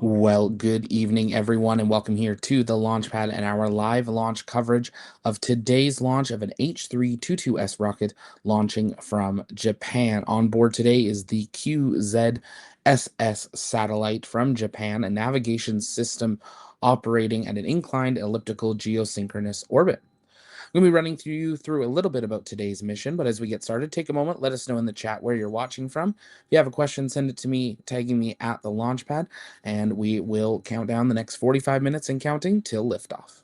Well, good evening, everyone, and welcome here to the Launchpad and our live launch coverage of today's launch of an H322S rocket launching from Japan. On board today is the QZSS satellite from Japan, a navigation system operating at an inclined elliptical geosynchronous orbit. I'm going to be running through a little bit about today's mission, but as we get started, take a moment, let us know in the chat where you're watching from. If you have a question, send it to me, tagging me at the Launchpad, and we will count down the next 45 minutes and counting till liftoff.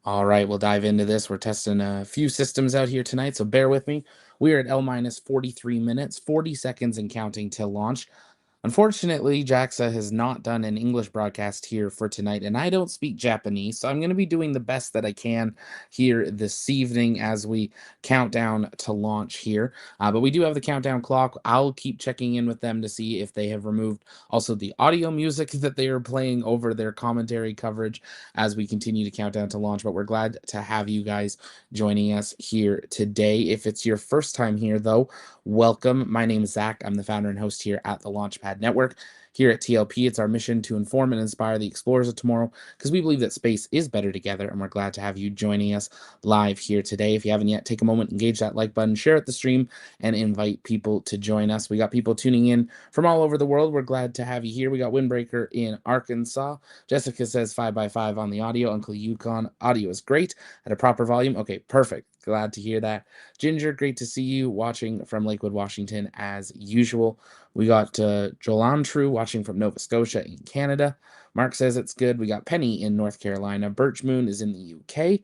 All right, we'll dive into this. We're testing a few systems out here tonight, so bear with me. We are at L minus 43 minutes, 40 seconds and counting till launch. Unfortunately, JAXA has not done an English broadcast here for tonight, and I don't speak Japanese, so I'm going to be doing the best that I can here this evening as we count down to launch here. But we do have the countdown clock. I'll keep checking in with them to see if they have removed also the audio music that they are playing over their commentary coverage as we continue to count down to launch. But we're glad to have you guys joining us here today. If it's your first time here, though, welcome. My name is Zach. I'm the founder and host here at the Launchpad Network. Here at TLP, it's our mission to inform and inspire the explorers of tomorrow because we believe that space is better together, and we're glad to have you joining us live here today. If you haven't yet, take a moment, engage that like button, share it the stream, and invite people to join us. We got people tuning in from all over the world. We're glad to have you here. We got Windbreaker in Arkansas. Jessica says 5x5 on the audio. Uncle Yukon, audio is great at a proper volume. Okay, perfect. Glad to hear that. Ginger, great to see you watching from Lakewood, Washington, as usual. We got Jolantru watching from Nova Scotia in Canada. Mark says it's good. We got Penny in North Carolina. Birch Moon is in the UK.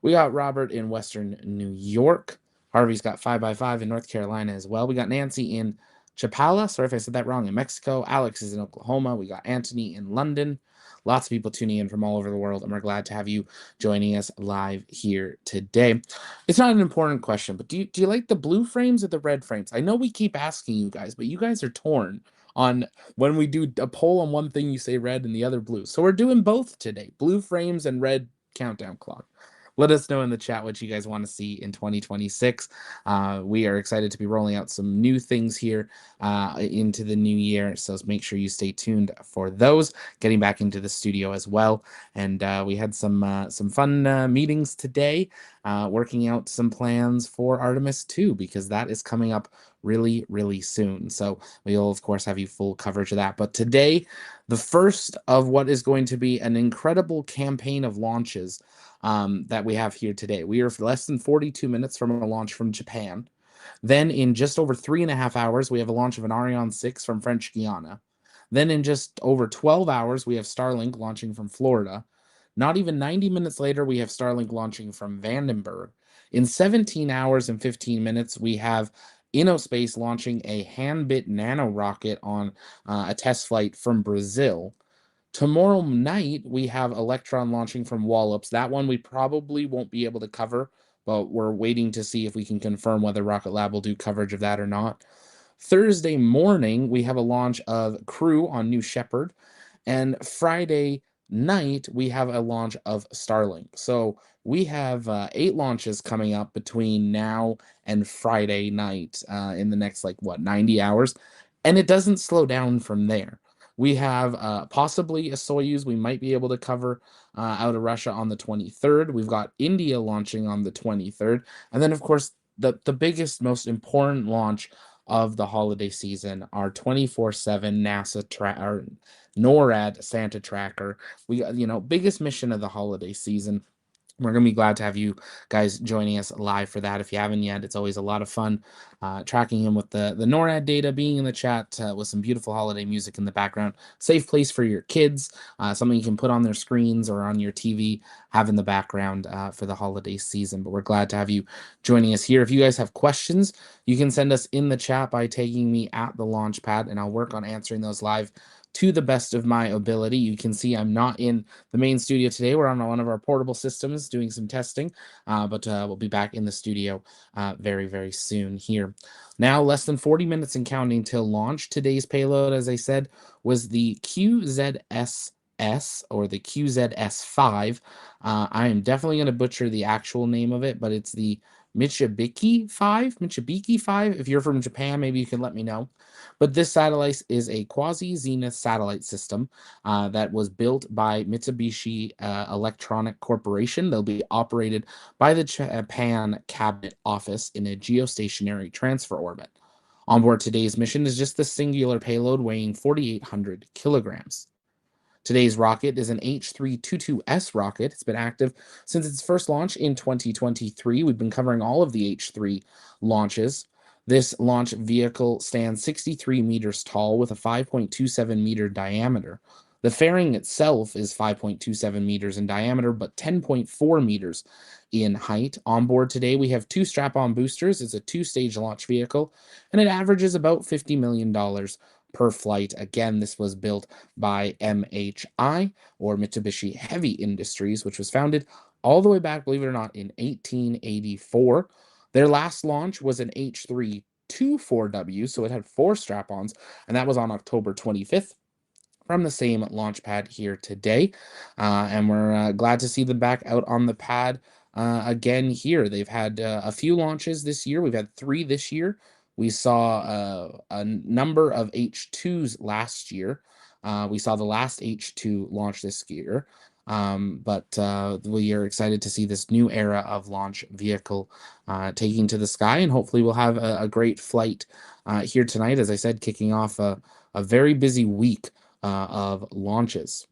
We got Robert in Western New York. Harvey's got 5x5 in North Carolina as well. We got Nancy in Chapala. Sorry if I said that wrong, in Mexico. Alex is in Oklahoma. We got Anthony in London. Lots of people tuning in from all over the world, and we're glad to have you joining us live here today. It's not an important question, but do you like the blue frames or the red frames? I know we keep asking you guys, but you guys are torn on when we do a poll on one thing, you say red and the other blue. So we're doing both today, blue frames and red countdown clock. Let us know in the chat what you guys want to see in 2026. We are excited to be rolling out some new things here into the new year, so make sure you stay tuned for those. Getting back into the studio as well, and we had some fun meetings today, working out some plans for Artemis 2 because that is coming up really, really soon. So we'll of course have you full coverage of that. But today, the first of what is going to be an incredible campaign of launches that we have here today. We are less than 42 minutes from a launch from Japan. Then in just over 3.5 hours, we have a launch of an Ariane 6 from French Guiana. Then in just over 12 hours, we have Starlink launching from Florida. Not even 90 minutes later, we have Starlink launching from Vandenberg. In 17 hours and 15 minutes, we have InnoSpace launching a hand-bit nano rocket on a test flight from Brazil. Tomorrow night, we have Electron launching from Wallops. That one we probably won't be able to cover, but we're waiting to see if we can confirm whether Rocket Lab will do coverage of that or not. Thursday morning, we have a launch of Crew on New Shepard. And Friday night, we have a launch of Starlink. So we have 8 launches coming up between now and Friday night in the next, 90 hours. And it doesn't slow down from there. We have possibly a Soyuz we might be able to cover out of Russia on the 23rd. We've got India launching on the 23rd. And then, of course, the biggest, most important launch of the holiday season, our 24/7 NASA or NORAD Santa tracker. We got, biggest mission of the holiday season. We're going to be glad to have you guys joining us live for that. If you haven't yet, it's always a lot of fun tracking him with the NORAD data, being in the chat with some beautiful holiday music in the background. Safe place for your kids, something you can put on their screens or on your TV, have in the background for the holiday season. But we're glad to have you joining us here. If you guys have questions, you can send us in the chat by tagging me at the launch pad, and I'll work on answering those live to the best of my ability. You can see I'm not in the main studio today. We're on one of our portable systems doing some testing, but we'll be back in the studio very, very soon here. Now, less than 40 minutes and counting till launch. Today's payload, as I said, was the QZSS or the QZS5. I am definitely going to butcher the actual name of it, but it's the Michibiki 5. If you're from Japan, maybe you can let me know. But this satellite is a quasi-zenith satellite system that was built by Mitsubishi Electronic Corporation. They'll be operated by the Japan Cabinet Office in a geostationary transfer orbit. On board today's mission is just the singular payload weighing 4,800 kilograms. Today's rocket is an H322S rocket. It's been active since its first launch in 2023. We've been covering all of the H3 launches. This launch vehicle stands 63 meters tall with a 5.27 meter diameter. The fairing itself is 5.27 meters in diameter, but 10.4 meters in height. On board today, we have 2 strap-on boosters. It's a 2-stage launch vehicle, and it averages about $50 million per flight. Again, this was built by MHI, or Mitsubishi Heavy Industries, which was founded all the way back, believe it or not, in 1884. Their last launch was an H324W, so it had 4 strap-ons, and that was on October 25th. From the same launch pad here today. And we're glad to see them back out on the pad again here. They've had a few launches this year. We've had 3 this year. We saw a number of H2s last year. We saw the last H2 launch this year. But we are excited to see this new era of launch vehicle taking to the sky, and hopefully we'll have a great flight here tonight. As I said, kicking off a very busy week of launches.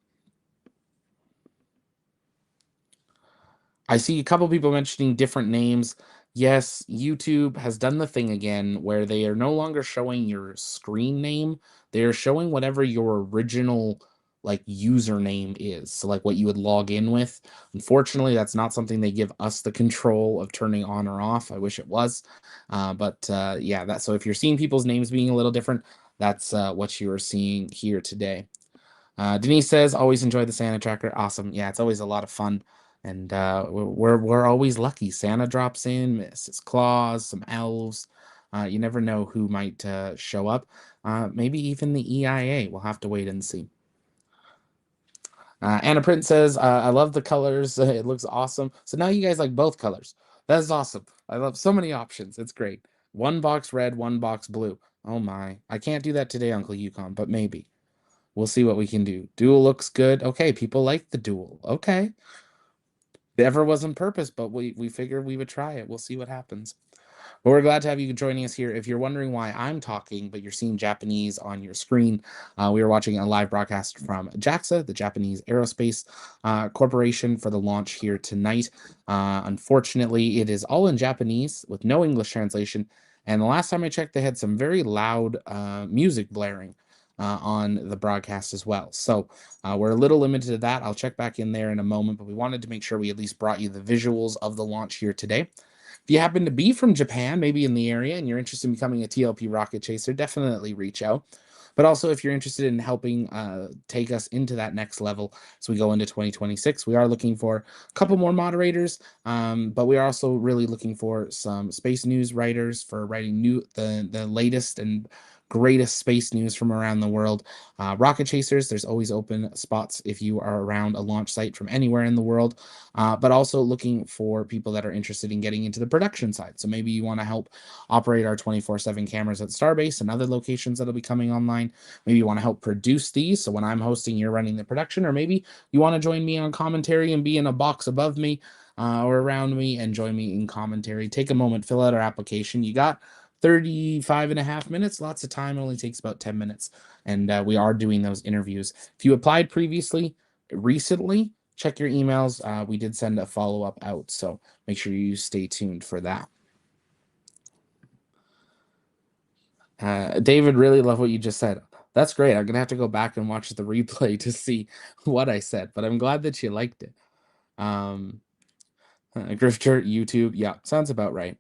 I see a couple people mentioning different names. Yes, YouTube has done the thing again where they are no longer showing your screen name. They are showing whatever your original username is. So like what you would log in with. Unfortunately, that's not something they give us the control of turning on or off. I wish it was. But yeah, so if you're seeing people's names being a little different, that's what you are seeing here today. Denise says, always enjoy the Santa tracker. Awesome. Yeah, it's always a lot of fun. And we're always lucky. Santa drops in, Mrs. Claus, some elves. You never know who might show up. Maybe even the EIA. We'll have to wait and see. Anna Prince says, I love the colors. It looks awesome. So now you guys like both colors. That's awesome. I love so many options. It's great. 1 box red, 1 box blue. Oh my. I can't do that today, Uncle Yukon, but maybe. We'll see what we can do. Dual looks good. Okay, people like the dual. Okay. Never was on purpose, but we figured we would try it. We'll see what happens. But we're glad to have you joining us here. If you're wondering why I'm talking, but you're seeing Japanese on your screen, we are watching a live broadcast from JAXA, the Japanese Aerospace Corporation, for the launch here tonight. Unfortunately, it is all in Japanese with no English translation. And the last time I checked, they had some very loud music blaring on the broadcast as well. So we're a little limited to that. I'll check back in there in a moment, but we wanted to make sure we at least brought you the visuals of the launch here today. If you happen to be from Japan, maybe in the area, and you're interested in becoming a TLP rocket chaser, definitely reach out. But also, if you're interested in helping take us into that next level as we go into 2026, we are looking for a couple more moderators, but we are also really looking for some space news writers for writing the latest and greatest space news from around the world. Rocket chasers, there's always open spots if you are around a launch site from anywhere in the world, but also looking for people that are interested in getting into the production side. So maybe you want to help operate our 24/7 cameras at Starbase and other locations that'll be coming online. Maybe you want to help produce these, so when I'm hosting, you're running the production, or maybe you want to join me on commentary and be in a box above me or around me and join me in commentary. Take a moment, fill out our application. You got 35.5 minutes. Lots of time. It only takes about 10 minutes. And we are doing those interviews. If you applied previously, recently, check your emails. We did send a follow-up out, so make sure you stay tuned for that. David, really love what you just said. That's great. I'm gonna have to go back and watch the replay to see what I said, but I'm glad that you liked it. Grifter, YouTube, yeah, sounds about right.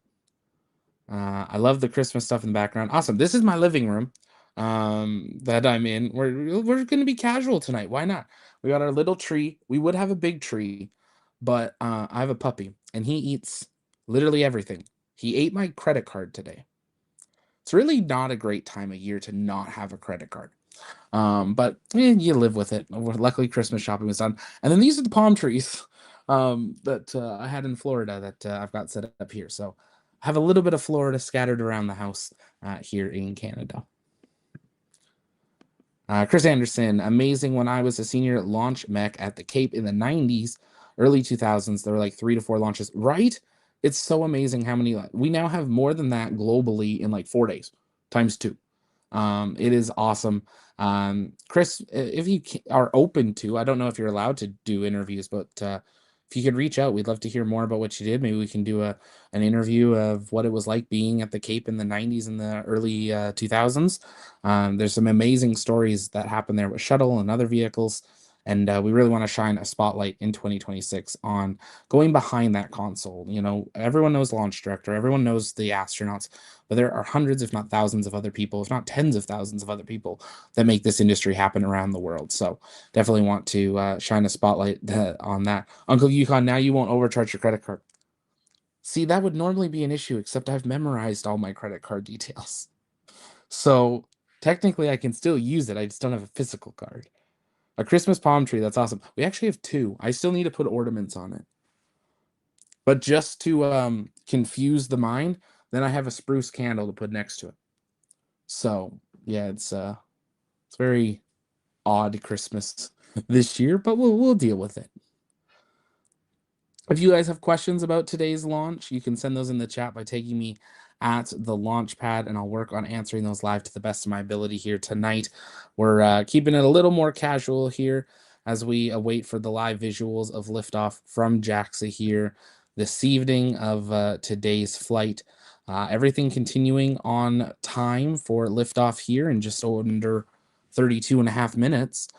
I love the Christmas stuff in the background. Awesome. This is my living room that I'm in. We're gonna be casual tonight. Why not? We got our little tree. We would have a big tree, but I have a puppy and he eats literally everything. He ate my credit card today. It's really not a great time of year to not have a credit card. But you live with it. Luckily, Christmas shopping was done. And then these are the palm trees that I had in Florida that I've got set up here. So I have a little bit of Florida scattered around the house here in Canada. Chris Anderson, amazing. When I was a senior launch mech at the Cape in the 90s, early 2000s, there were like 3 to 4 launches, right? It's so amazing how many. We now have more than that globally in like 4 days, times 2. It is awesome. Chris, if you are open to, I don't know if you're allowed to do interviews, but if you could reach out, we'd love to hear more about what you did. Maybe we can do an interview of what it was like being at the Cape in the 90s and the early 2000s. There's some amazing stories that happened there with shuttle and other vehicles. And we really want to shine a spotlight in 2026 on going behind that console. You know, everyone knows launch director, everyone knows the astronauts, but there are hundreds, if not thousands, of other people, if not tens of thousands of other people that make this industry happen around the world. So definitely want to shine a spotlight on that. Uncle Yukon, now you won't overcharge your credit card. See, that would normally be an issue, except I've memorized all my credit card details. So technically, I can still use it. I just don't have a physical card. A Christmas palm tree. That's awesome. We actually have 2. I still need to put ornaments on it. But just to confuse the mind, then I have a spruce candle to put next to it. So yeah, it's very odd Christmas this year, but we'll deal with it. If you guys have questions about today's launch, you can send those in the chat by taking me at the launch pad, and I'll work on answering those live to the best of my ability here tonight. We're keeping it a little more casual here as we await for the live visuals of liftoff from JAXA here this evening of today's flight. Everything continuing on time for liftoff here in just under 32.5 minutes.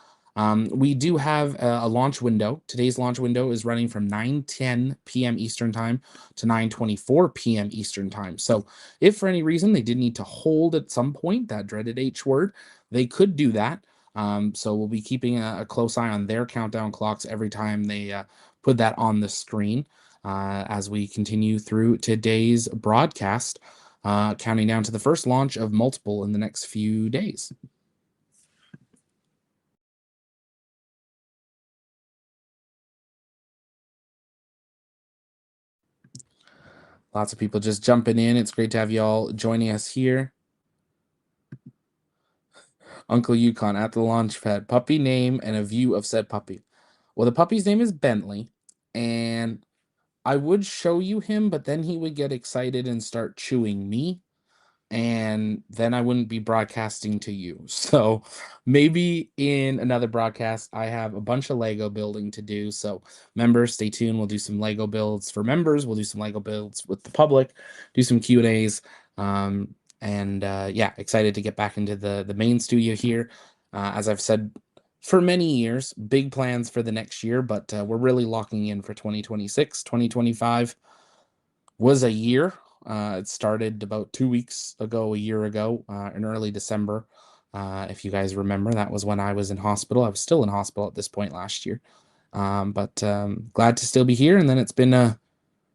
We do have a launch window. Today's launch window is running from 9:10 p.m. Eastern time to 9:24 p.m. Eastern time. So if for any reason they did need to hold at some point, that dreaded H word, they could do that. So we'll be keeping a close eye on their countdown clocks every time they put that on the screen as we continue through today's broadcast, counting down to the first launch of multiple in the next few days. Lots of people just jumping in. It's great to have y'all joining us here. Uncle Yukon at the launch pad. Puppy name and a view of said puppy. Well, the puppy's name is Bentley, and I would show you him, but then he would get excited and start chewing me, and then I wouldn't be broadcasting to you. So maybe in another broadcast, I have a bunch of Lego building to do. So members, stay tuned. We'll do some Lego builds for members. We'll do some Lego builds with the public, do some Q&As. Yeah, excited to get back into the main studio here. As I've said for many years, big plans for the next year, but we're really locking in for 2026. 2025 was a year. It started about 2 weeks ago, a year ago, in early December. If you guys remember, that was when I was in hospital. I was still in hospital at this point last year. But glad to still be here. And then it's been a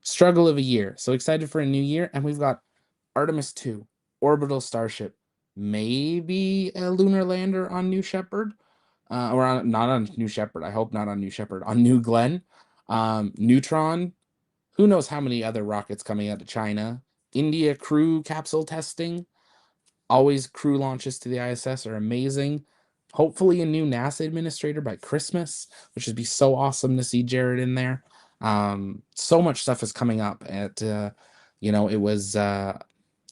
struggle of a year. So excited for a new year. And we've got Artemis 2, Orbital Starship, maybe a lunar lander on New Shepard. Not on New Shepard. I hope not on New Shepard. On New Glenn. Neutron. Who knows how many other rockets coming out of China. India crew capsule testing. Always crew launches to the ISS are amazing. Hopefully a new NASA administrator by Christmas, which would be so awesome to see Jared in there. So much stuff is coming up at, it was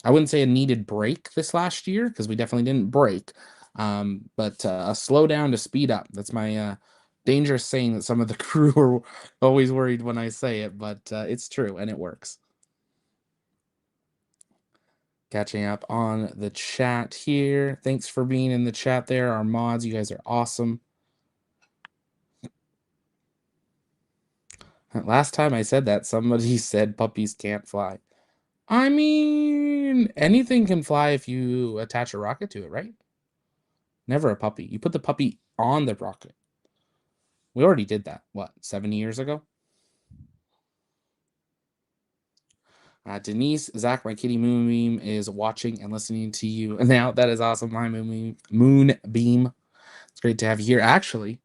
I wouldn't say a needed break this last year, because we definitely didn't break, but a slowdown to speed up. That's my dangerous saying that some of the crew are always worried when I say it, but it's true and it works. Catching up on the chat here. Thanks for being in the chat there. Our mods, you guys are awesome. Last time I said that, somebody said puppies can't fly. I mean, anything can fly if you attach a rocket to it, right? Never a puppy. You put the puppy on the rocket. We already did that, what, 7 years ago? Denise, Zach, my kitty Moonbeam is watching and listening to you now. That is awesome. My Moonbeam. It's great to have you here. Actually,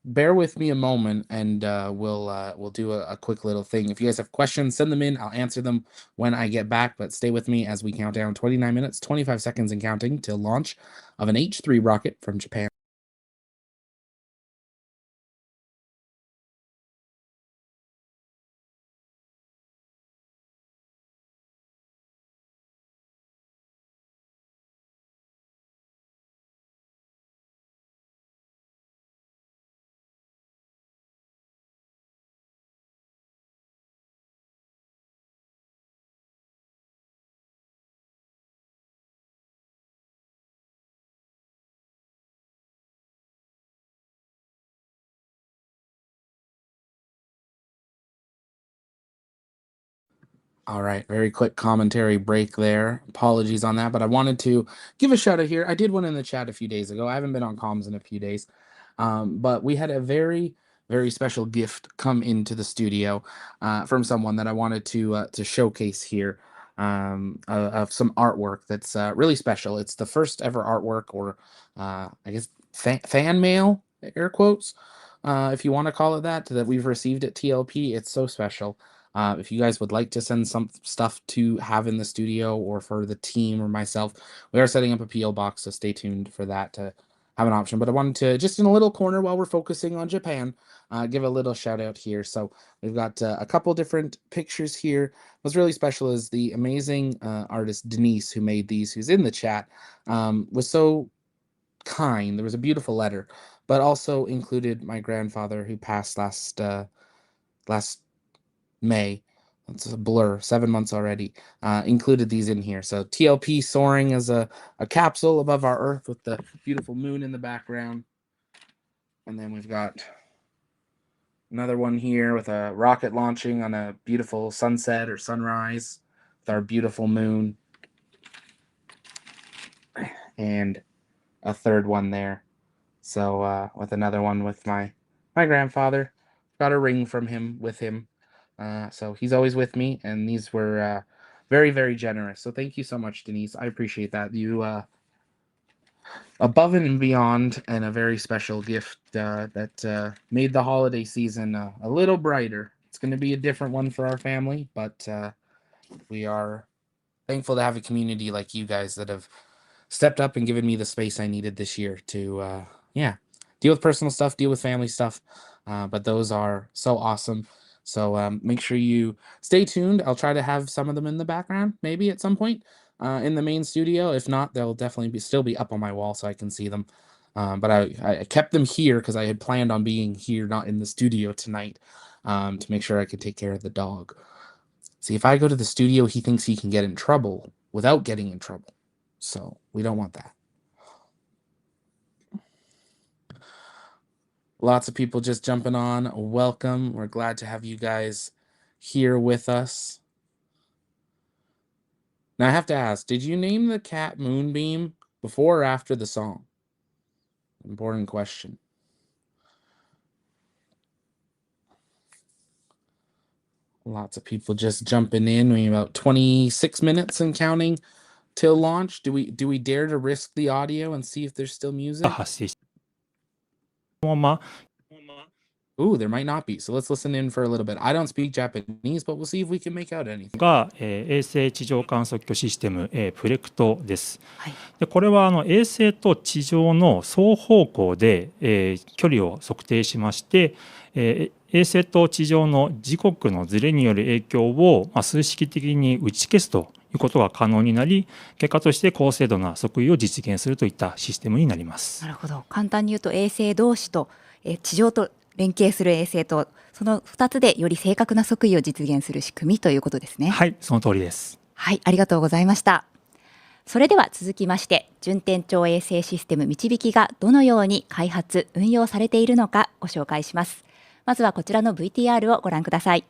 bear with me a moment, and we'll do a quick little thing. If you guys have questions, send them in. I'll answer them when I get back, but stay with me as we count down 29 minutes, 25 seconds and counting till launch of an H3 rocket from Japan. All right, very quick commentary break there. Apologies on that, but I wanted to give a shout out here. I did one in the chat a few days ago. I haven't been on comms in a few days, but we had a very, very special gift come into the studio from someone that I wanted to showcase here, of some artwork that's really special. It's the first ever artwork, or I guess fan mail, air quotes, if you want to call it that we've received at TLP. It's so special. If you guys would like to send some stuff to have in the studio or for the team or myself, we are setting up a PO box, so stay tuned for that to have an option. But I wanted to, just in a little corner while we're focusing on Japan, give a little shout out here. So we've got a couple different pictures here. What's really special is the amazing artist Denise, who made these, who's in the chat, was so kind. There was a beautiful letter, but also included my grandfather, who passed last May. It's a blur, 7 months already. Included these in here. So TLP soaring as a capsule above our Earth with the beautiful moon in the background. And then we've got another one here with a rocket launching on a beautiful sunset or sunrise with our beautiful moon. And a third one there. So with another one with my grandfather. Got a ring from him with him. So he's always with me, and these were very, very generous. So thank you so much, Denise. I appreciate that. You above and beyond, and a very special gift that made the holiday season a little brighter. It's going to be a different one for our family, but we are thankful to have a community like you guys that have stepped up and given me the space I needed this year to deal with personal stuff, deal with family stuff. But those are so awesome. So make sure you stay tuned. I'll try to have some of them in the background, maybe at some point in the main studio. If not, they'll definitely still be up on my wall so I can see them. But I kept them here because I had planned on being here, not in the studio tonight, to make sure I could take care of the dog. See, if I go to the studio, he thinks he can get in trouble without getting in trouble. So we don't want that. Lots of people just jumping on. Welcome. We're glad to have you guys here with us. Now I have to ask, did you name the cat Moonbeam before or after the song? Important question. Lots of people just jumping in. We have about 26 minutes and counting till launch. Do we dare to risk the audio and see if there's still music? Ooh, there might not be. So let's listen in for a little bit. I don't speak Japanese, but we'll see if we can make out anything. が、衛星地上観測システム、プレクトです。でこれは衛星と地上の双方向で、距離を測定しまして、衛星と地上の時刻のずれによる影響を、数式的に打ち消すということが可能になり、結果として高精度な測位を実現するといったシステムになります。なるほど。簡単に言うと衛星同士と地上と連携する衛星と、その2つでより正確な測位を実現する仕組みということですね。はい、その通りです。はい、ありがとうございました。それでは続きまして、順天頂衛星システム導きがどのように開発運用されているのかご紹介します。まずはこちらの VTR をご覧ください。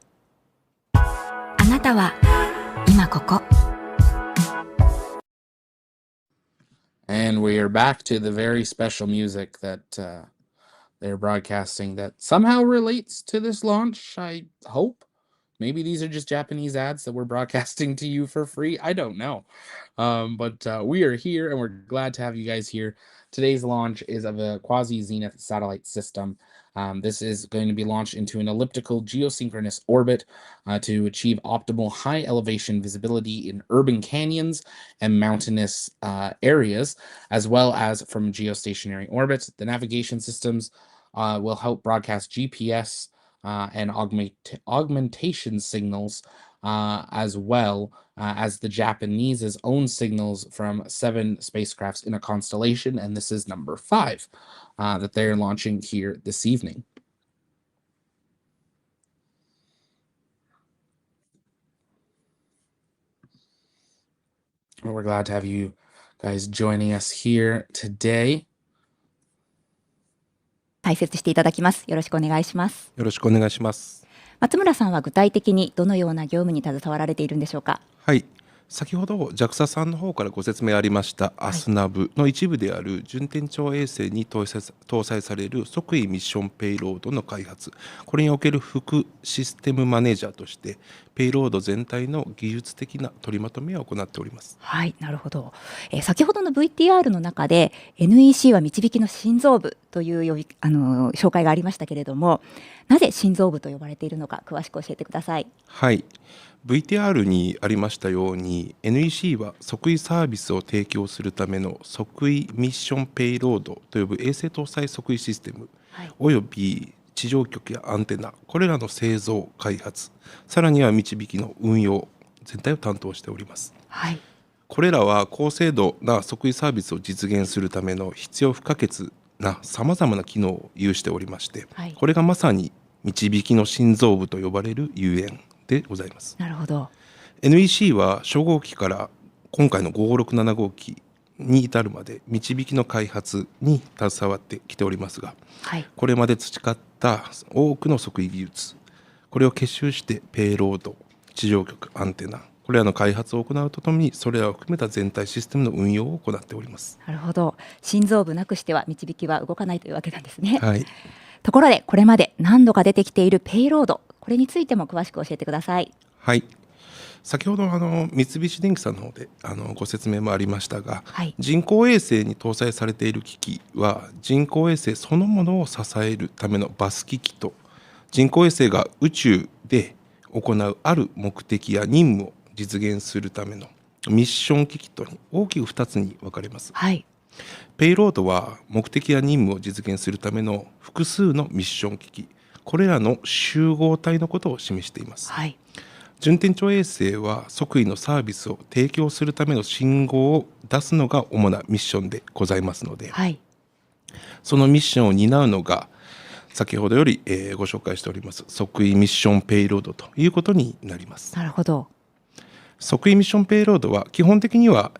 あなたは今ここ。 And we are back to the very special music that they're broadcasting that somehow relates to this launch, I hope. Maybe these are just Japanese ads that we're broadcasting to you for free. I don't know. But we are here and we're glad to have you guys here. Today's launch is of a quasi-zenith satellite system. This is going to be launched into an elliptical geosynchronous orbit to achieve optimal high elevation visibility in urban canyons and mountainous areas, as well as from geostationary orbits. The navigation systems will help broadcast GPS and augmentation signals, as well as the Japanese's own signals from 7 spacecrafts in a constellation, and this is number 5 that they're launching here this evening. Well, we're glad to have you guys joining us here today. 解説していただきます。よろしくお願いします。よろしくお願いします。松村さんは具体的にどのような業務に携わられているんでしょうか。はい、先ほど JAXA さんの方からご説明ありましたASNAV の一部である順天頂衛星に搭載される測位ミッションペイロードの開発、これにおける副システムマネージャーとしてペイロード全体の技術的な取りまとめを行っております。はい、なるほど。先ほどの VTR の中で NEC は導きの心臓部という紹介がありましたけれども、なぜ心臓部と呼ばれているのか詳しく教えてください。はい、VTR にありましたように NEC は測位サービスを提供するための測位ミッションペイロードと呼ぶ衛星搭載測位システム、および地上局やアンテナ、これらの製造開発、さらには導きの運用全体を担当しております。はい、これらは高精度な測位サービスを実現するための必要不可欠なさまざまな機能を有しておりまして、これがまさに導きの心臓部と呼ばれるゆえんでございます。なるほど。 NEC は初号機から今回の567号機に至るまで導きの開発に携わってきておりますが、これまで培った多くの測位技術、これを結集してペイロード、地上局、アンテナ、これらの開発を行うとともにそれらを含めた全体システムの運用を行っております。なるほど。心臓部なくしては導きは動かないというわけなんですね。はい、ところでこれまで何度か出てきているペイロード、これについても詳しく教えてください。はい、先ほど三菱電機さんの方でご説明もありましたが、人工衛星に搭載されている機器は人工衛星そのものを支えるためのバス機器と、人工衛星が宇宙で行うある目的や任務を実現するためのミッション機器と大きく2つに分かれます。ペイロードは目的や任務を実現するための複数のミッション機器、これらの集合体のことを示しています。順天頂衛星は測位のサービスを提供するための信号を出すのが主なミッションでございますので、そのミッションを担うのが先ほどよりご紹介しております測位ミッションペイロードということになります。なるほど。測位ミッションペイロードは基本的には、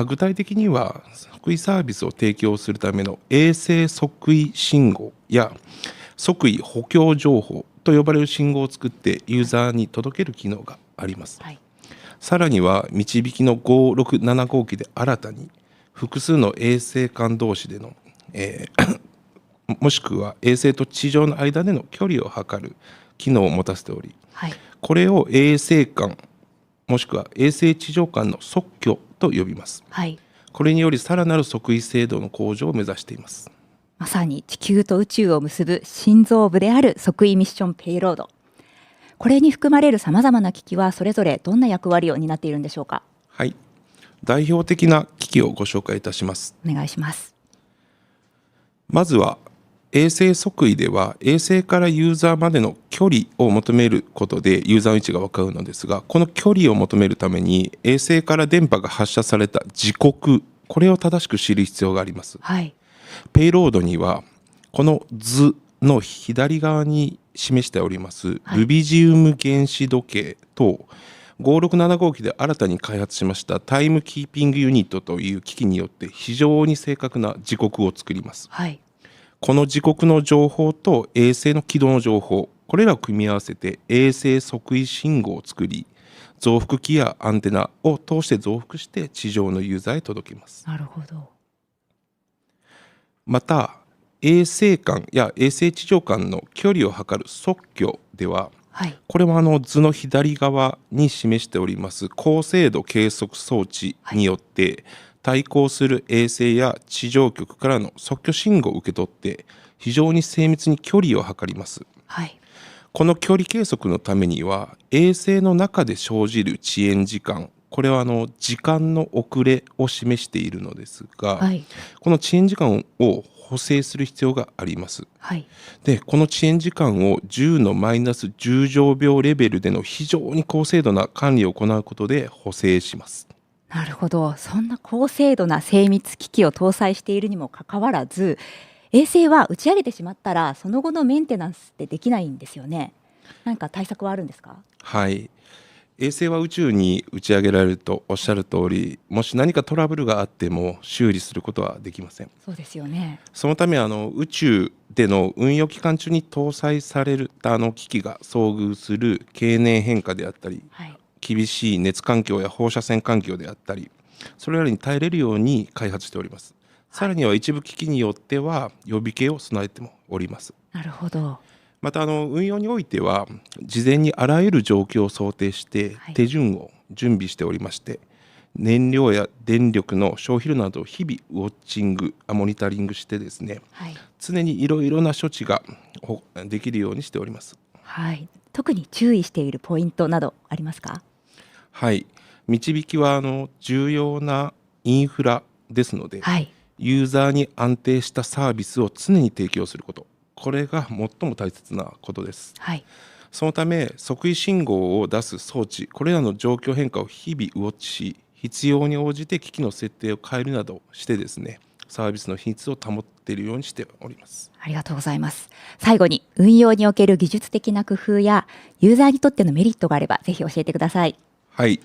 具体的には測位サービスを提供するための衛星測位信号や測位補強情報と呼ばれる信号を作ってユーザーに届ける機能があります。さらには導きの567号機で新たに複数の衛星間同士での、もしくは衛星と地上の間での距離を測る機能を持たせており、これを衛星間もしくは衛星地上間の測距と呼びます。これによりさらなる測位精度の向上を目指しています。まさに地球と宇宙を結ぶ心臓部である測位ミッションペイロード、これに含まれるさまざまな機器はそれぞれどんな役割を担っているんでしょうか。はい、代表的な機器をご紹介いたします。お願いします。まずは衛星測位では衛星からユーザーまでの距離を求めることでユーザーの位置が分かるのですが、この距離を求めるために衛星から電波が発射された時刻、これを正しく知る必要があります。はい。ペイロードにはこの図の左側に示しております、ルビジウム原子時計と5675号機で新たに開発しましたタイムキーピングユニットという機器によって非常に正確な時刻を作ります。はい。この時刻の情報と衛星の軌道の情報、これらを組み合わせて衛星測位信号を作り、増幅器やアンテナを通して増幅して地上のユーザーへ届けます。なるほど。また衛星間や衛星地上間の距離を測る測距では、はい。これは図の左側に示しております高精度計測装置によって対抗する衛星や地上局からの測距信号を受け取って非常に精密に距離を測ります。はい。この距離計測のためには衛星の中で生じる遅延時間、これは時間の遅れを示しているのですが、はい。この遅延時間を補正する必要があります。はい。でこの遅延時間を10のマイナス10乗秒レベルでの非常に高精度な管理を行うことで補正します。なるほど。そんな高精度な精密機器を搭載しているにもかかわらず、衛星は打ち上げてしまったらその後のメンテナンスってできないんですよね。何か対策はあるんですか？はい、衛星は宇宙に打ち上げられるとおっしゃる通り、もし何かトラブルがあっても修理することはできません。そうですよね。そのため宇宙での運用期間中に搭載された機器が遭遇する経年変化であったり、はい。厳しい熱環境や放射線環境であったり、それらに耐えれるように開発しております。さらには一部機器によっては予備系を備えてもおります。なるほど。また運用においては事前にあらゆる状況を想定してはい手順を準備しておりまして、燃料や電力の消費量などを日々ウォッチングモニタリングしてですね、はい。常にいろいろな処置ができるようにしております。はい。特に注意しているポイントなどありますか？はい、導きは重要なインフラですので、はい。ユーザーに安定したサービスを常に提供すること、これが最も大切なことです。はい。そのため測位信号を出す装置、これらの状況変化を日々ウォッチし、必要に応じて機器の設定を変えるなどしてですね、サービスの品質を保っているようにしております。ありがとうございます。最後に運用における技術的な工夫やユーザーにとってのメリットがあればぜひ教えてください。はい、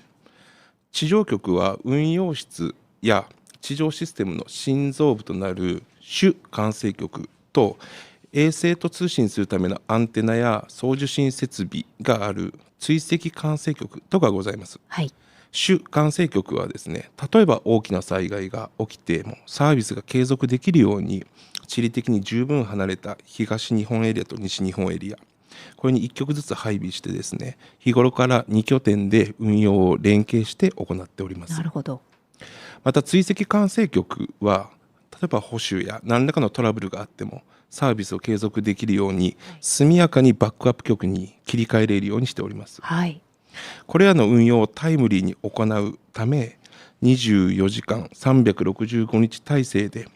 地上局は運用室や地上システムの心臓部となる主管制局と衛星と通信するためのアンテナや送受信設備がある追跡管制局とがございます。はい。主管制局はですね、例えば大きな災害が起きてもサービスが継続できるように地理的に十分離れた東日本エリアと西日本エリア、これに1局ずつ配備してですね、日頃から2拠点で運用を連携して行っております。なるほど。また追跡管制局は例えば保守や何らかのトラブルがあってもサービスを継続できるように速やかにバックアップ局に切り替えれるようにしております。はい。これらの運用をタイムリーに行うため24時間365日体制で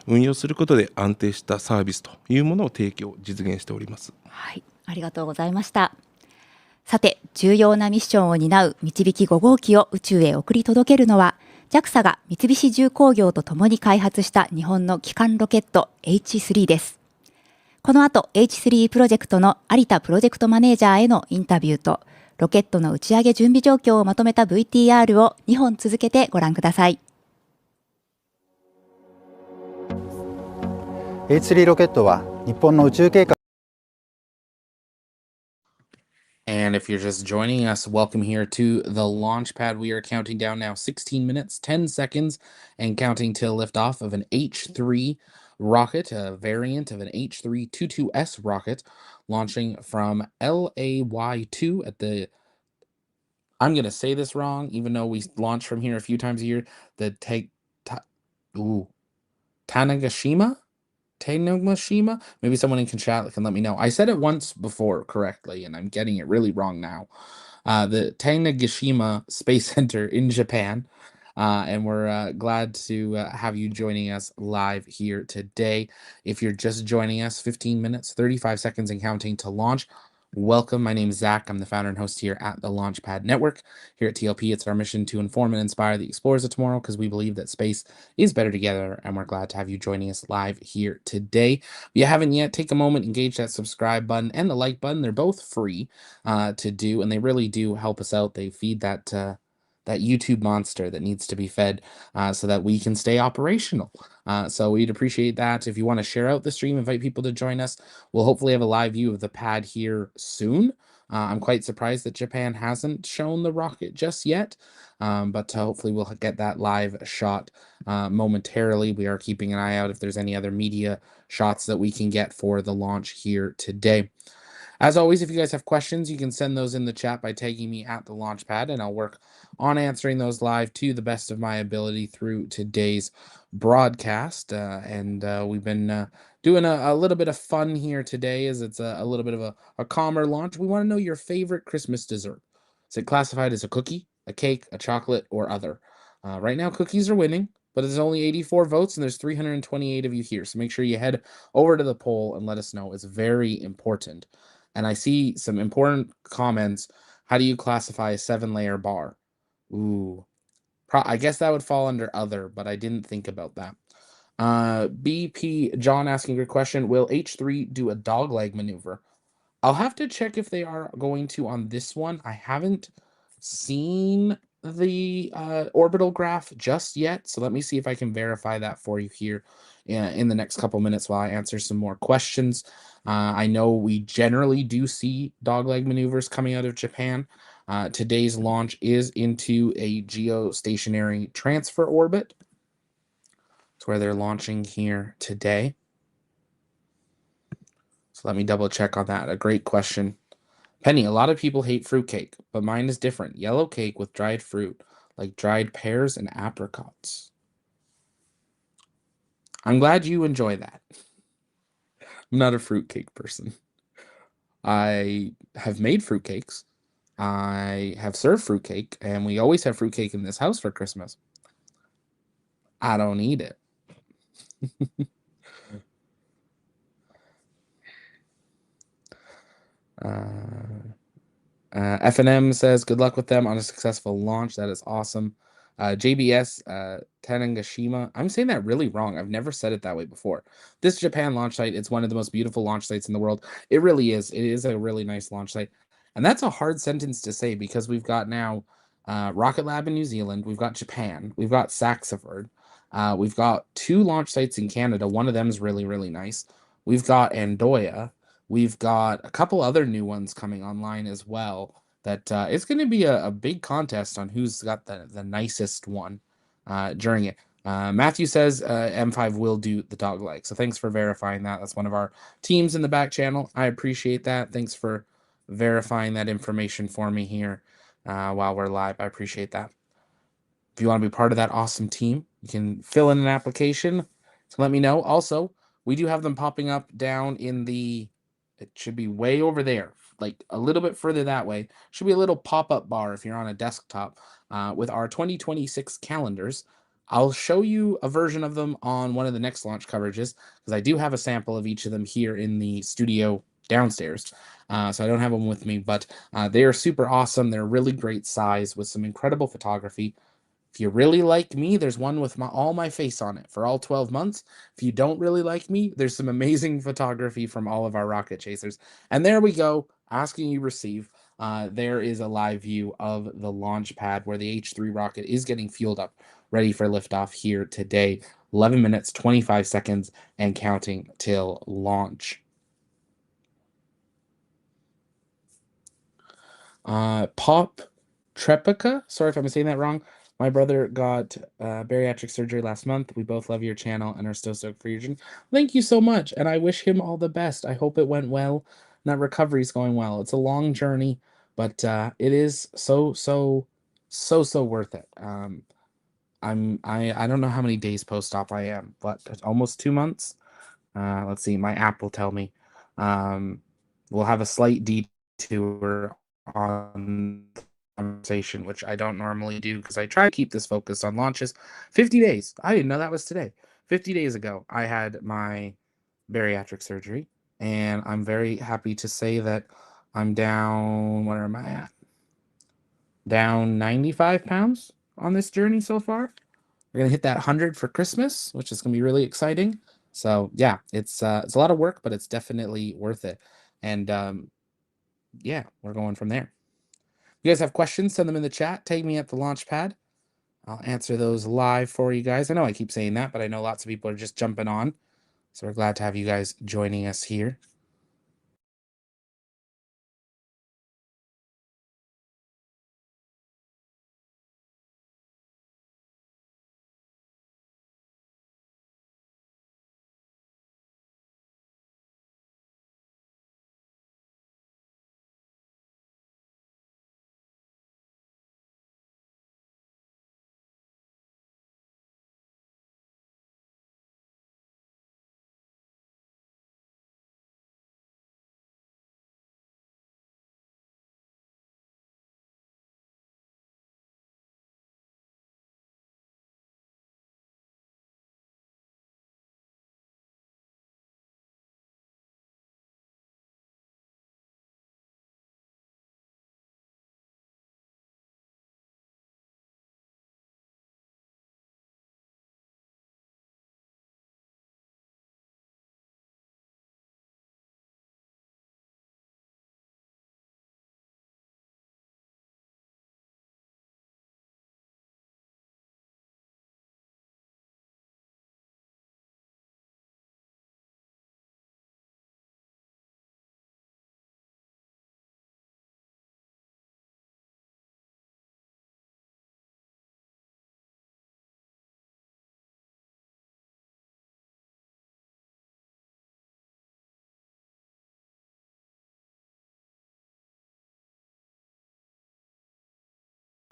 運用することで安定したサービスというものを実現しております。はい。ありがとうございました。さて、重要なミッションを担うMichibiki 5号機を宇宙へ送り届けるのはJAXA が三菱重工業とともに開発した日本の基幹ロケット H3 です。この後 H3 プロジェクトの有田プロジェクトマネージャーへのインタビューとロケットの打ち上げ準備状況をまとめた VTR を2本続けてご覧ください。H3 ロケットは日本の宇宙計画 And if you're just joining us, welcome here to the launch pad. We are counting down now 16 minutes, 10 seconds, and counting till liftoff of an H3 rocket, a variant of an H322S rocket, launching from LAY2 at the, I'm going to say this wrong, even though we launch from here a few times a year, the Tanegashima? Tanegashima? Maybe someone in chat can let me know. I said it once before correctly, and I'm getting it really wrong now. The Tanegashima Space Center in Japan. and we're glad to have you joining us live here today. If you're just joining us, 15 minutes, 35 seconds and counting to launch. Welcome. My name is Zach. I'm the founder and host here at the Launchpad Network. Here at TLP, it's our mission to inform and inspire the explorers of tomorrow because we believe that space is better together, and we're glad to have you joining us live here today. If you haven't yet, take a moment, engage that subscribe button and the like button. They're both free to do, and they really do help us out. They feed that YouTube monster that needs to be fed so that we can stay operational. So we'd appreciate that. If you want to share out the stream, invite people to join us. We'll hopefully have a live view of the pad here soon. I'm quite surprised that Japan hasn't shown the rocket just yet, but hopefully we'll get that live shot momentarily. We are keeping an eye out if there's any other media shots that we can get for the launch here today. As always, if you guys have questions, you can send those in the chat by tagging me at the Launchpad, and I'll work on answering those live to the best of my ability through today's broadcast. We've been doing a little bit of fun here today, as it's a little bit of a calmer launch. We want to know your favorite Christmas dessert. Is it classified as a cookie, a cake, a chocolate, or other? Right now, cookies are winning, but there's only 84 votes, and there's 328 of you here. So make sure you head over to the poll and let us know. It's very important. And I see some important comments. How do you classify a 7-layer bar? Ooh, I guess that would fall under other, but I didn't think about that. BP John asking a question. Will H3 do a dogleg maneuver? I'll have to check if they are going to on this one. I haven't seen the orbital graph just yet, so let me see if I can verify that for you here in the next couple minutes while I answer some more questions. I know we generally do see dogleg maneuvers coming out of Japan. Today's launch is into a geostationary transfer orbit. It's where they're launching here today. So let me double check on that. A great question. Penny, a lot of people hate fruitcake, but mine is different. Yellow cake with dried fruit, like dried pears and apricots. I'm glad you enjoy that. I'm not a fruitcake person. I have made fruitcakes. I have served fruitcake, and we always have fruitcake in this house for Christmas. I don't eat it. FNM says, good luck with them on a successful launch. That is awesome. JBS Tanegashima. I'm saying that really wrong. I've never said it that way before. This Japan launch site, it's one of the most beautiful launch sites in the world. It really is. It is a really nice launch site. And that's a hard sentence to say because we've got now Rocket Lab in New Zealand. We've got Japan. We've got Saxiford. We've got 2 launch sites in Canada. One of them is really, really nice. We've got Andoya. We've got a couple other new ones coming online as well. That it's going to be a big contest on who's got the nicest one during it. Matthew says M5 will do the dog leg. So thanks for verifying that. That's one of our teams in the back channel. I appreciate that. Thanks for verifying that information for me here while we're live. I appreciate that. If you want to be part of that awesome team, you can fill in an application. So let me know. Also, we do have them popping up down in the, it should be way over there, like a little bit further that way. Should be a little pop-up bar if you're on a desktop with our 2026 calendars. I'll show you a version of them on one of the next launch coverages because I do have a sample of each of them here in the studio downstairs. So I don't have them with me, but they are super awesome. They're really great size with some incredible photography. If you really like me, there's one with all my face on it for all 12 months. If you don't really like me, there's some amazing photography from all of our rocket chasers. And there we go, asking you receive. There is a live view of the launch pad where the H3 rocket is getting fueled up, ready for liftoff here today. 11 minutes, 25 seconds, and counting till launch. Pop Trepica, sorry if I'm saying that wrong. My brother got bariatric surgery last month. We both love your channel and are still stoked for your journey. Thank you so much, and I wish him all the best. I hope it went well, and that recovery is going well. It's a long journey, but it is so worth it. I don't know how many days post-op I am, but almost 2 months. Let's see, my app will tell me. We'll have a slight detour on conversation, which I don't normally do because I try to keep this focused on launches. 50 days. I didn't know that was today. 50 days ago, I had my bariatric surgery, and I'm very happy to say that I'm down, where am I at? Down 95 pounds on this journey so far. We're gonna hit that 100 for Christmas, which is gonna be really exciting. So yeah, it's a lot of work, but it's definitely worth it. And yeah, we're going from there. You guys have questions? Send them in the chat. Tag me at the launch pad. I'll answer those live for you guys. I know I keep saying that, but I know lots of people are just jumping on. So we're glad to have you guys joining us here.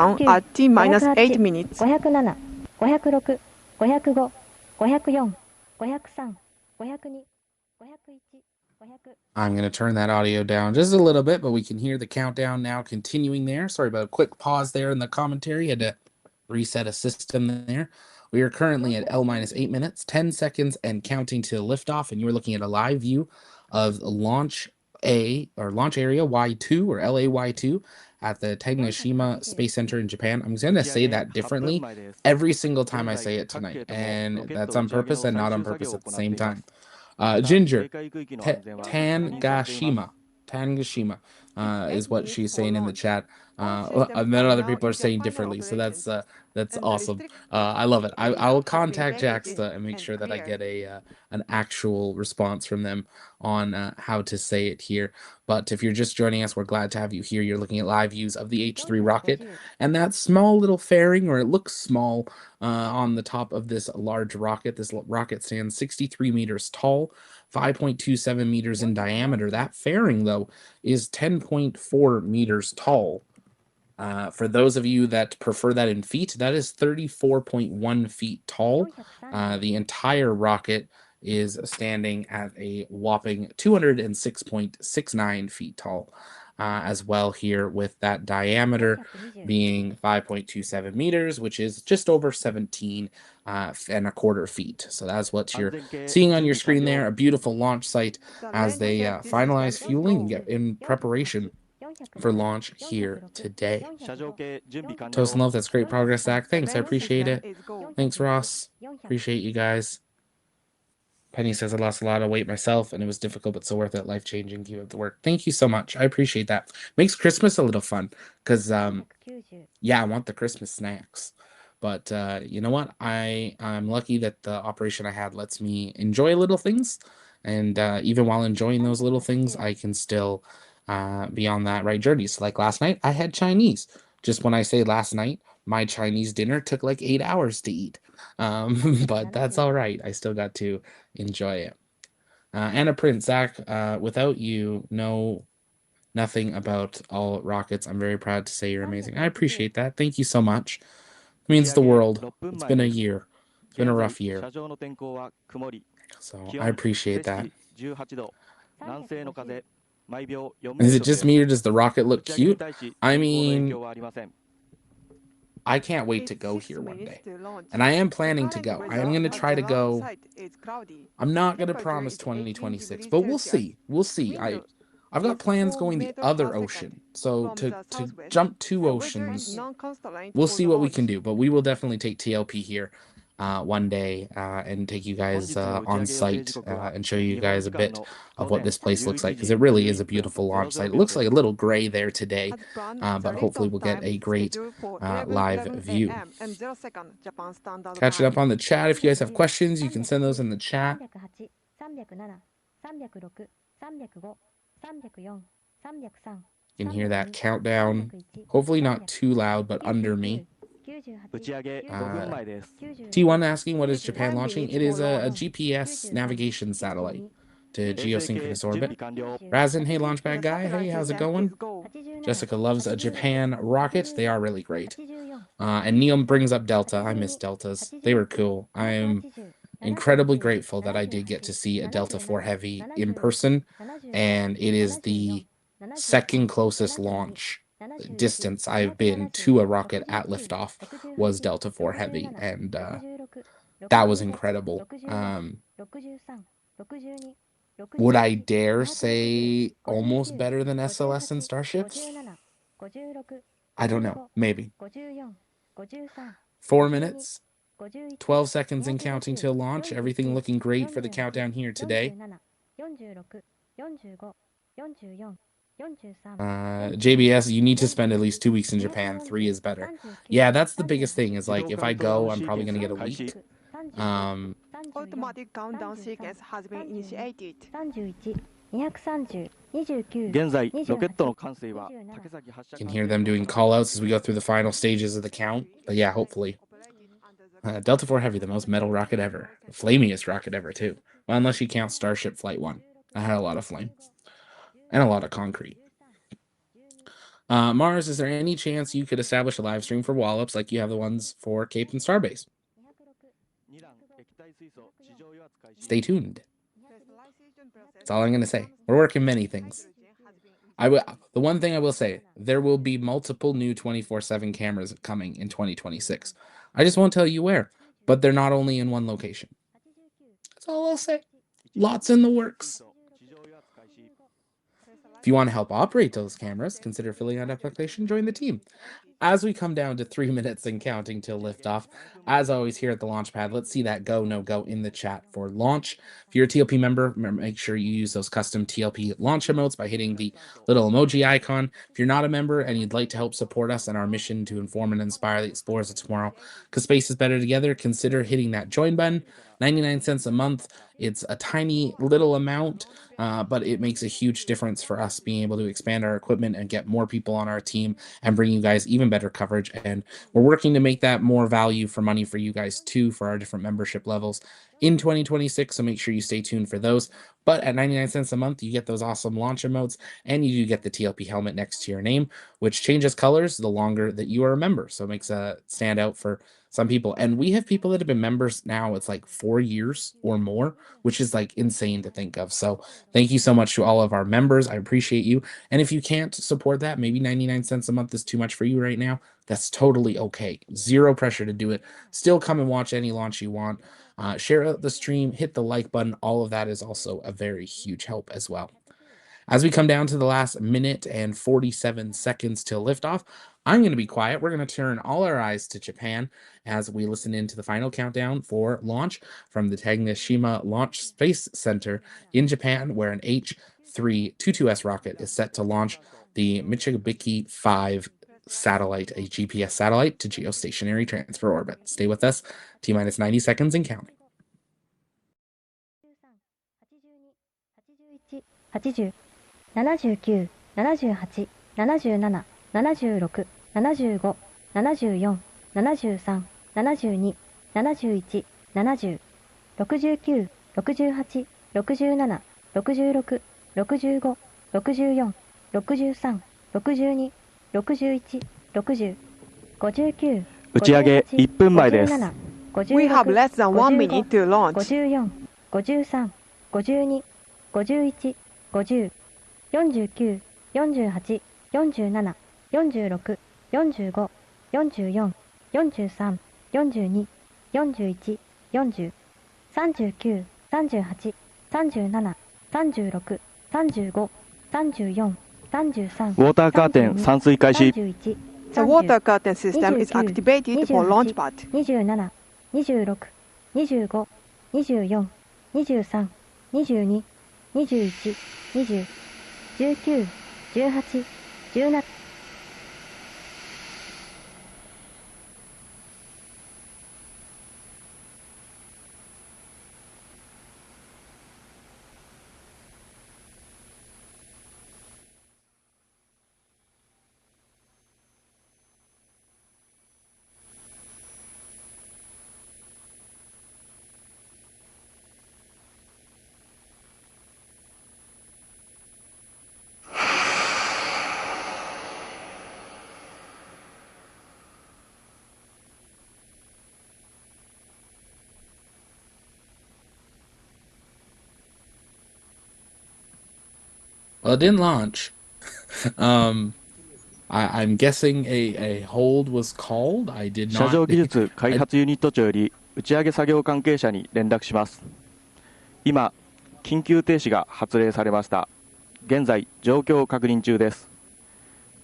At T minus 8 minutes. 507、506、505、504、503、502、501、500。 I'm going to turn that audio down just a little bit, but we can hear the countdown now continuing there. Sorry about a quick pause there in the commentary. Had to reset a system there. We are currently at L minus 8 minutes, 10 seconds, and counting to liftoff. And you're looking at a live view of launch A or launch area Y2 or LAY2 at the Tanegashima Space Center in Japan. I'm going to say that differently every single time I say it tonight. And that's on purpose and not on purpose at the same time. Ginger, Tanegashima. Tanegashima is what she's saying in the chat. And then other people are saying differently. So that's awesome. I love it. I will contact JAXA and make sure that I get an actual response from them on how to say it here. But if you're just joining us, we're glad to have you here. You're looking at live views of the H3 rocket and that small little fairing, or it looks small, on the top of this large rocket. This rocket stands 63 meters tall, 5.27 meters in diameter. That fairing, though, is 10.4 meters tall. For those of you that prefer that in feet, that is 34.1 feet tall. The entire rocket is standing at a whopping 206.69 feet tall. As well here, with that diameter being 5.27 meters, which is just over 17 and a quarter feet. So that's what you're seeing on your screen there, a beautiful launch site as they finalize fueling and get in preparation for launch here today. Toast and love, that's great progress, Zach. Thanks, I appreciate it. Thanks, Ross. Appreciate you guys. Penny says I lost a lot of weight myself and it was difficult but so worth it. Life-changing. Keep up the work. Thank you so much. I appreciate that. Makes Christmas a little fun because yeah, I want the Christmas snacks. But you know what? I'm lucky that the operation I had lets me enjoy little things. And even while enjoying those little things, I can still be on that right journey. So like last night, I had Chinese. Just when I say last night, my Chinese dinner took like 8 hours to eat. But that's all right. I still got to enjoy it. Anna Prince, Zach, without you, know nothing about all rockets. I'm very proud to say you're amazing. I appreciate that. Thank you so much. It means the world. It's been a year. It's been a rough year. So I appreciate that. Is it just me or does the rocket look cute? I mean, I can't wait to go here one day. And I am planning to go. I am going to try to go. I'm not going to promise 2026, but we'll see. We'll see. I've got plans going the other ocean. So to jump 2 oceans, we'll see what we can do. But we will definitely take TLP here one day and take you guys on site and show you guys a bit of what this place looks like, because it really is a beautiful launch site. It looks like a little gray there today, but hopefully we'll get a great live view. Catch it up on the chat. If you guys have questions, you can send those in the chat. You can hear that countdown. Hopefully not too loud, but under me. T1 asking, what is Japan launching? It is a GPS navigation satellite to geosynchronous orbit. Razin, hey launchpad guy, hey, how's it going? Jessica loves a Japan rocket. They are really great. And Neil brings up Delta. I miss Deltas. They were cool. I am incredibly grateful that I did get to see a Delta IV Heavy in person, and it is the second closest launch distance I've been to a rocket at liftoff was Delta IV Heavy, and that was incredible. Would I dare say almost better than SLS and Starships? I don't know. Maybe. 4 minutes, 12 seconds and counting till launch. Everything looking great for the countdown here today. JBS, you need to spend at least 2 weeks in Japan. 3 is better. Yeah, that's the biggest thing, is like if I go, I'm probably going to get a week. Automatic countdown sequence has been initiated. You can hear them doing call-outs as we go through the final stages of the count. But yeah, hopefully. Delta IV Heavy, the most metal rocket ever. The flamiest rocket ever, too. Well, unless you count Starship Flight 1. I had a lot of flame. And a lot of concrete. Mars, is there any chance you could establish a live stream for Wallops like you have the ones for Cape and Starbase? Stay tuned. That's all I'm going to say. We're working many things. The one thing I will say, there will be multiple new 24/7 cameras coming in 2026. I just won't tell you where, but they're not only in one location. That's all I'll say. Lots in the works. If you want to help operate those cameras, consider filling out an application, join the team. As we come down to 3 minutes and counting till liftoff, as always here at the launch pad, let's see that go, no go in the chat for launch. If you're a TLP member, make sure you use those custom TLP launch emotes by hitting the little emoji icon. If you're not a member and you'd like to help support us in our mission to inform and inspire the explorers of tomorrow, because space is better together, consider hitting that join button. 99 cents a month. It's a tiny little amount, but it makes a huge difference for us being able to expand our equipment and get more people on our team and bring you guys even better coverage. And we're working to make that more value for money for you guys too, for our different membership levels in 2026. So make sure you stay tuned for those. But at 99 cents a month, you get those awesome launch emotes, and you do get the TLP helmet next to your name, which changes colors the longer that you are a member. So it makes a stand out for some people. And we have people that have been members now, it's like 4 years or more, which is like insane to think of. So thank you so much to all of our members. I appreciate you. And if you can't support that, maybe 99 cents a month is too much for you right now, that's totally okay. Zero pressure to do it. Still come and watch any launch you want. Share out the stream, hit the like button. All of that is also a very huge help as well. As we come down to the last minute and 47 seconds till liftoff, I'm going to be quiet. We're going to turn all our eyes to Japan as we listen into the final countdown for launch from the Tanegashima Launch Space Center in Japan, where an H322S rocket is set to launch the Michibiki 5 satellite, a GPS satellite, to geostationary transfer orbit. Stay with us. T-minus 90 seconds and counting. 80, 79, 78, 77, 76, 75, 74, 73, 72, 71, 70, 69, 68, 67, 66, 65, 64, 63, 62, 61、60、59、打ち上げ1分前です。We have less than 1 minute to launch. 54、53、52、51、50、49、48、47、46、45、44、43、42、41、40、39、38、37、36、35、34、33、ウォーターカーテン散水開始。31、 The water curtain system is 29、 activated for launch 28、 pad. 27、26、25、24、23、22、21、20、19、18、17。Well, it didn't launch. I'm guessing a hold was called. I did 車 not. 上技術開 I, 発ユニット長より打ち上げ作業関係者に連絡します。今、緊急停止が発令されました。現在、状況を確認中です。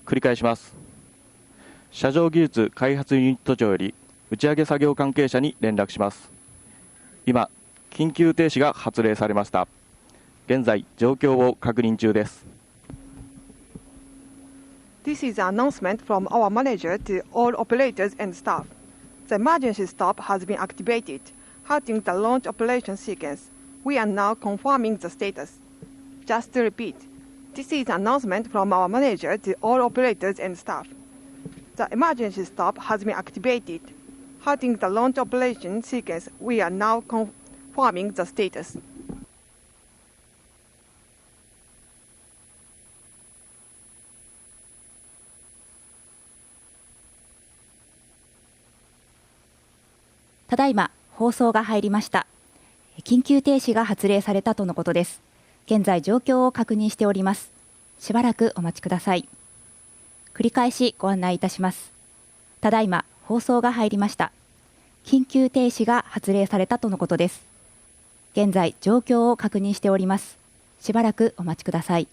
繰り返します。車上技術開発ユニット長より打ち上げ作業関係者に連絡します。今、緊急停止が発令されました。現在、状況を確認中です。This is an announcement from our manager to all operators and staff. The emergency stop has been activated, halting the launch operation sequence. We are now confirming the status. Just to repeat, this is an announcement from our manager to all operators and staff. The emergency stop has been activated, halting the launch operation sequence. We are now confirming the status. ただいま放送が入りました。緊急停止が発令されたとのことです。現在状況を確認しております。しばらくお待ちください。繰り返しご案内いたします。ただいま放送が入りました。緊急停止が発令されたとのことです。現在状況を確認しております。しばらくお待ちください。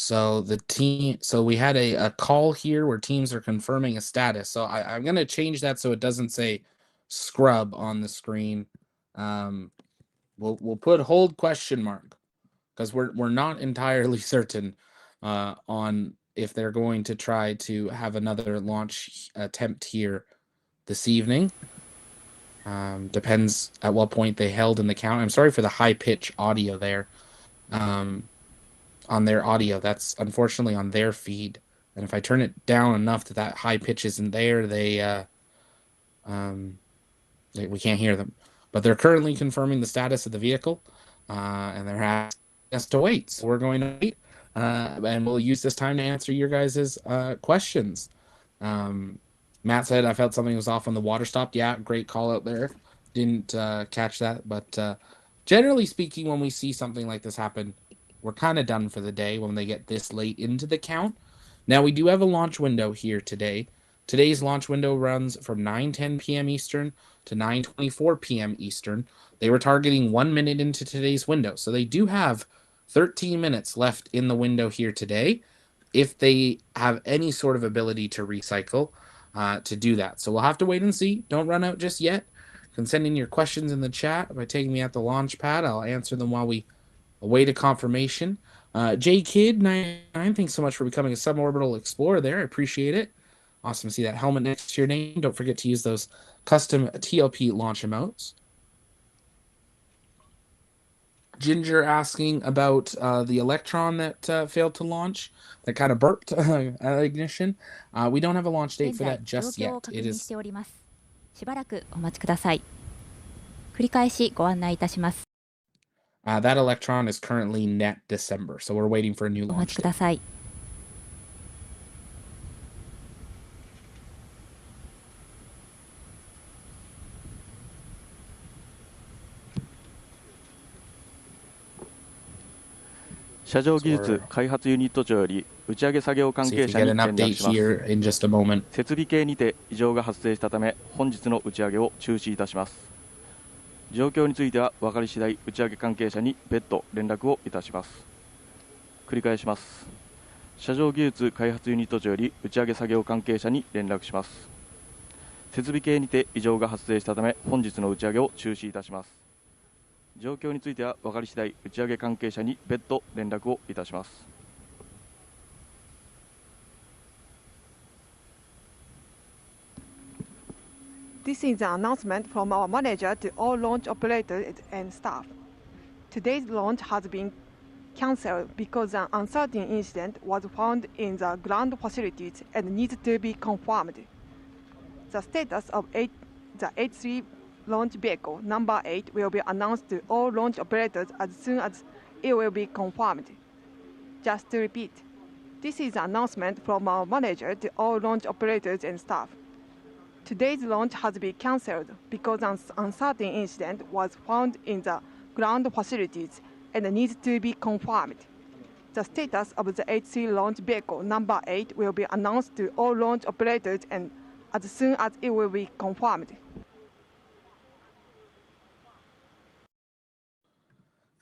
So we had a call here where teams are confirming a status. So I'm going to change that so it doesn't say scrub on the screen. We'll put hold question mark because we're not entirely certain on if they're going to try to have another launch attempt here this evening. Depends at what point they held in the count. I'm sorry for the high pitch audio there. On their audio, that's unfortunately on their feed, and if I turn it down enough that high pitch isn't there, we can't hear them. But they're currently confirming the status of the vehicle, and they're asking us to wait. So we're going to wait, and we'll use this time to answer your guys' questions. Matt said I felt something was off when the water stopped. Yeah, great call out there. Didn't catch that, but generally speaking, when we see something like this happen, we're kind of done for the day when they get this late into the count. Now, we do have a launch window here today. Today's launch window runs from 9:10 p.m. Eastern to 9:24 p.m. Eastern. They were targeting 1 minute into today's window, so they do have 13 minutes left in the window here today if they have any sort of ability to recycle to do that. So we'll have to wait and see. Don't run out just yet. You can send in your questions in the chat by taking me at the launch pad. I'll answer them while we await a confirmation. JKid99, thanks so much for becoming a suborbital explorer there. I appreciate it. Awesome to see that helmet next to your name. Don't forget to use those custom TLP launch emotes. Ginger asking about the Electron that failed to launch, that kind of burped at ignition. We don't have a launch date for that just yet. It is. しばらくお待ちください。繰り返しご案内いたします。That Electron is currently net December, so we're waiting for a new お launch 待ちく date. ださい。車上技術開発ユニット長より打ち上げ作業関 See 係 if we 者 get に an 連絡 update します。 here in just a moment. 設備系にて異常が発生したため本日の打ち上げを中止いたします。状況については分かり次第打ち上げ関係者に別途連絡をいたします。繰り返します。車上技術開発ユニット長より打ち上げ作業関係者に連絡します。設備系にて異常が発生したため本日の打ち上げを中止いたします。状況については分かり次第打ち上げ関係者に別途連絡をいたします。This is an announcement from our manager to all launch operators and staff. Today's launch has been cancelled because an uncertain incident was found in the ground facilities and needs to be confirmed. The status of the H3 launch vehicle number 8 will be announced to all launch operators as soon as it will be confirmed. Just to repeat, this is an announcement from our manager to all launch operators and staff. Today's launch has been cancelled because an uncertain incident was found in the ground facilities and needs to be confirmed. The status of the H3 launch vehicle number 8 will be announced to all launch operators and as soon as it will be confirmed.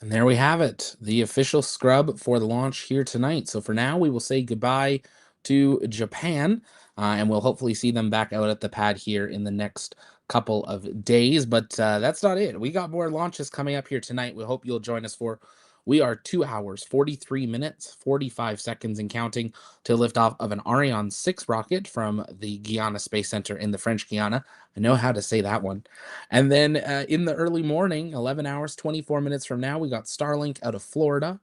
And there we have it, the official scrub for the launch here tonight. So for now, we will say goodbye to Japan, and we'll hopefully see them back out at the pad here in the next couple of days. But that's not it. We got more launches coming up here tonight. We hope you'll join us for. We are 2 hours, 43 minutes, 45 seconds and counting to lift off of an Ariane 6 rocket from the Guyana Space Center in the French Guiana. I know how to say that one. And then in the early morning, 11 hours, 24 minutes from now, we got Starlink out of Florida.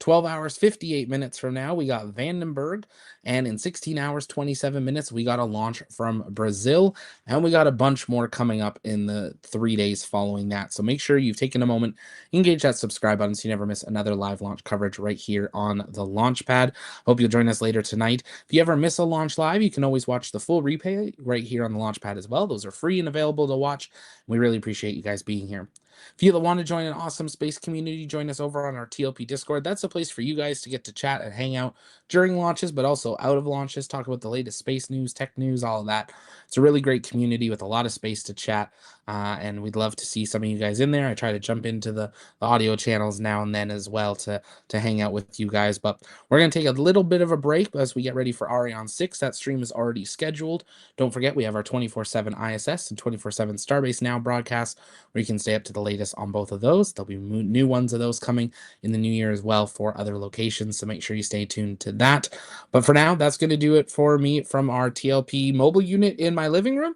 12 hours, 58 minutes from now, we got Vandenberg. And in 16 hours, 27 minutes, we got a launch from Brazil. And we got a bunch more coming up in the 3 days following that. So make sure you've taken a moment, engage that subscribe button so you never miss another live launch coverage right here on the launch pad. Hope you'll join us later tonight. If you ever miss a launch live, you can always watch the full replay right here on the launch pad as well. Those are free and available to watch. We really appreciate you guys being here. If you want to join an awesome space community, join us over on our TLP Discord. That's a place for you guys to get to chat and hang out during launches, but also out of launches, talk about the latest space news, tech news, all of that. It's a really great community with a lot of space to chat, and we'd love to see some of you guys in there. I try to jump into the audio channels now and then as well to hang out with you guys, but we're going to take a little bit of a break as we get ready for Ariane 6. That stream is already scheduled. Don't forget, we have our 24/7 ISS and 24/7 Starbase Now broadcasts where you can stay up to the latest on both of those. There'll be new ones of those coming in the new year as well for other locations, so make sure you stay tuned to that. But for now, that's going to do it for me from our TLP mobile unit in my living room.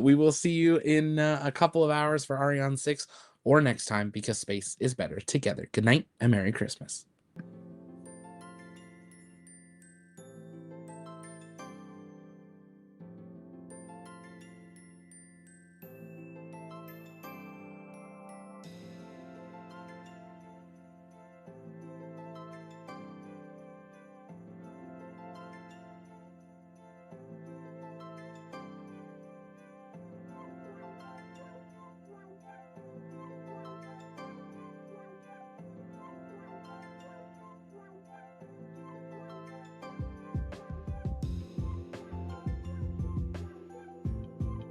We will see you in a couple of hours for Ariane 6 or next time, because space is better together. Good night and Merry Christmas.